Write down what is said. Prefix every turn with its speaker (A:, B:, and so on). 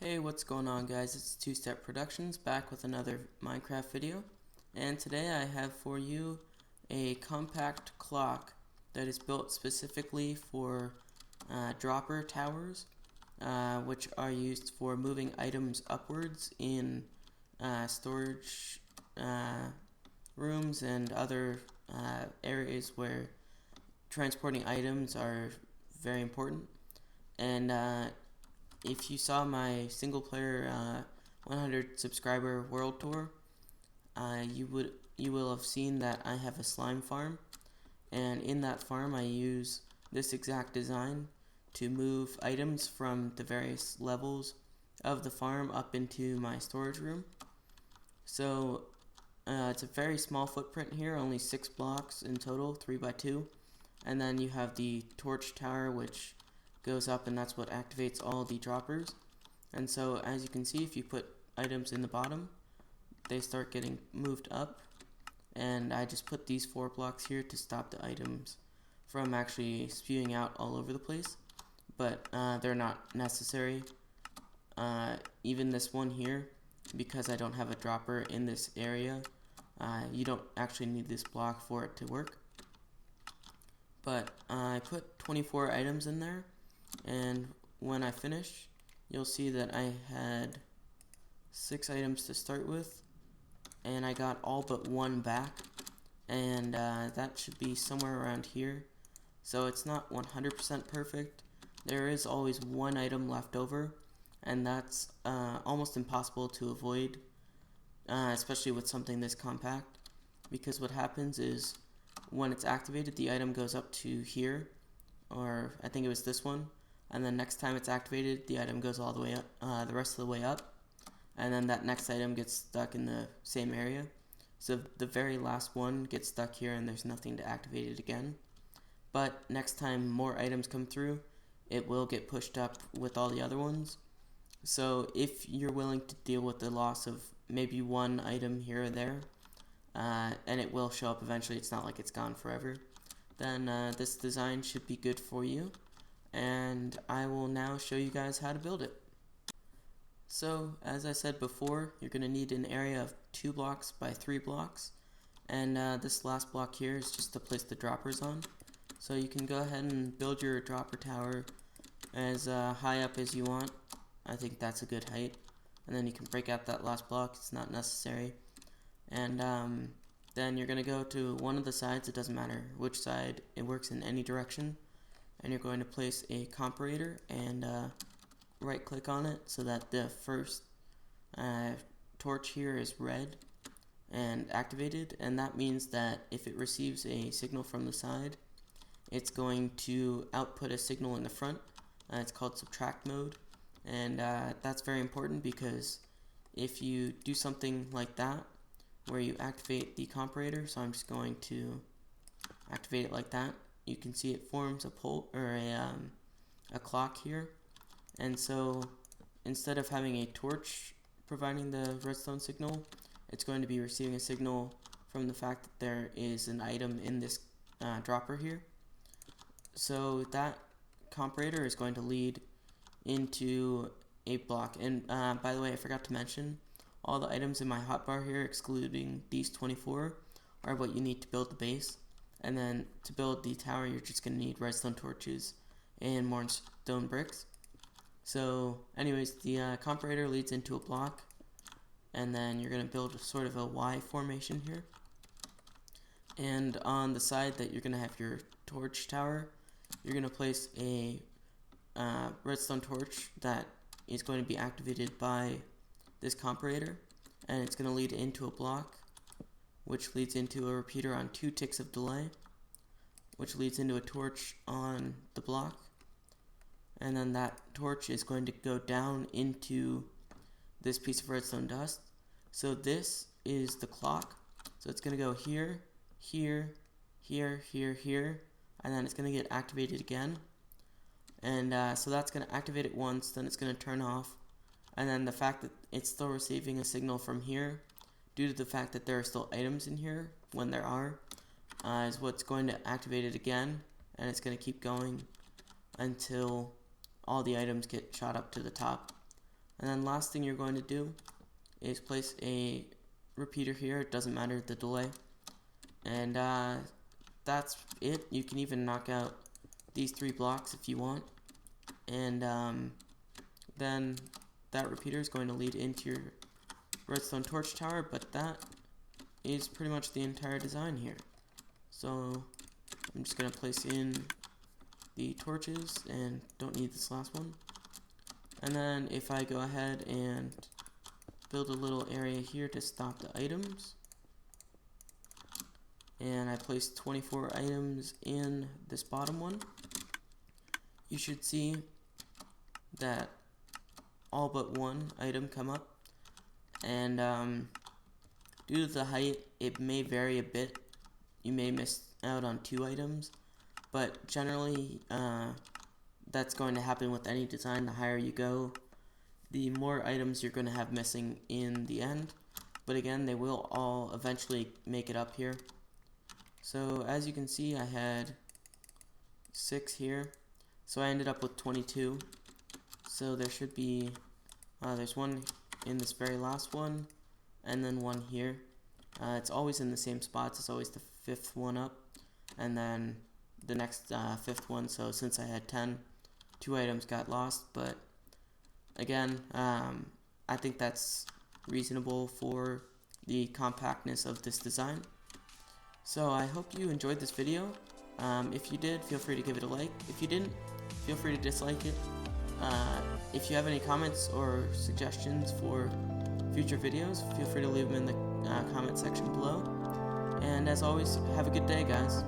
A: Hey, what's going on, guys? It's TwoStepProductions back with another Minecraft video, and today I have for you a compact clock that is built specifically for dropper towers, which are used for moving items upwards in storage rooms and other areas where transporting items are very important. And if you saw my single player 100 subscriber world tour, you will have seen that I have a slime farm, and in that farm I use this exact design to move items from the various levels of the farm up into my storage room. So it's a very small footprint here, only 6 blocks in total, 3 by 2, and then you have the torch tower, which goes up, and that's what activates all the droppers. And so as you can see, if you put items in the bottom, they start getting moved up, and I just put these 4 blocks here to stop the items from actually spewing out all over the place, but they're not necessary. Even this one here, because I don't have a dropper in this area, you don't actually need this block for it to work. But I put 24 items in there, and when I finish, you'll see that I had 6 items to start with, and I got all but 1 back, and that should be somewhere around here. So it's not 100% perfect. There is always 1 item left over, and that's almost impossible to avoid, especially with something this compact, because what happens is when it's activated, the item goes up to here, or I think it was this one, and then next time it's activated, the item goes all the way up, the rest of the way up, and then that next item gets stuck in the same area. So the very last one gets stuck here, and there's nothing to activate it again. But next time more items come through, it will get pushed up with all the other ones. So if you're willing to deal with the loss of maybe 1 item here or there, and it will show up eventually, it's not like it's gone forever, then this design should be good for you, and I will now show you guys how to build it. So as I said before, you're going to need an area of 2 blocks by 3 blocks, and this last block here is just to place the droppers on. So you can go ahead and build your dropper tower as high up as you want. I think that's a good height, and then you can break out that last block, it's not necessary. And then you're going to go to one of the sides, it doesn't matter which side, it works in any direction, and you're going to place a comparator and right click on it so that the first torch here is red and activated, and that means that if it receives a signal from the side, it's going to output a signal in the front. It's called subtract mode, and that's very important, because if you do something like that where you activate the comparator, so I'm just going to activate it like that, you can see it forms a pole or a clock here. And so instead of having a torch providing the redstone signal, it's going to be receiving a signal from the fact that there is an item in this dropper here. So that comparator is going to lead into a block. And by the way, I forgot to mention, all the items in my hotbar here, excluding these 24, are what you need to build the base. And then to build the tower, you're just going to need redstone torches and more stone bricks. So anyways, the comparator leads into a block, and then you're going to build sort of a Y formation here. And on the side that you're going to have your torch tower, you're going to place a redstone torch that is going to be activated by this comparator, and it's going to lead into a block, which leads into a repeater on 2 ticks of delay, which leads into a torch on the block, and then that torch is going to go down into this piece of redstone dust. So this is the clock, so it's going to go here, here, here, here, here, and then it's going to get activated again. And so that's going to activate it once, then it's going to turn off, and then the fact that it's still receiving a signal from here, due to the fact that there are still items in here, when there are, is what's going to activate it again, and it's going to keep going until all the items get shot up to the top. And then last thing you're going to do is place a repeater here. It doesn't matter the delay. And that's it. You can even knock out these 3 blocks if you want. And then that repeater is going to lead into your redstone torch tower, but that is pretty much the entire design here. So I'm just going to place in the torches and don't need this last one. And then if I go ahead and build a little area here to stop the items, and I place 24 items in this bottom one, you should see that all but one item come up. And due to the height, it may vary a bit. You may miss out on 2 items, but generally that's going to happen with any design. The higher you go, the more items you're going to have missing in the end. But again, they will all eventually make it up here. So as you can see, I had 6 here, so I ended up with 22. So there should be, there's one in this very last one, and then one here. It's always in the same spots. It's always the 5th one up, and then the next 5th one. So since I had 10, 2 items got lost, but again, I think that's reasonable for the compactness of this design. So I hope you enjoyed this video. If you did, feel free to give it a like. If you didn't, feel free to dislike it. If you have any comments or suggestions for future videos, feel free to leave them in the comment section below. And as always, have a good day, guys.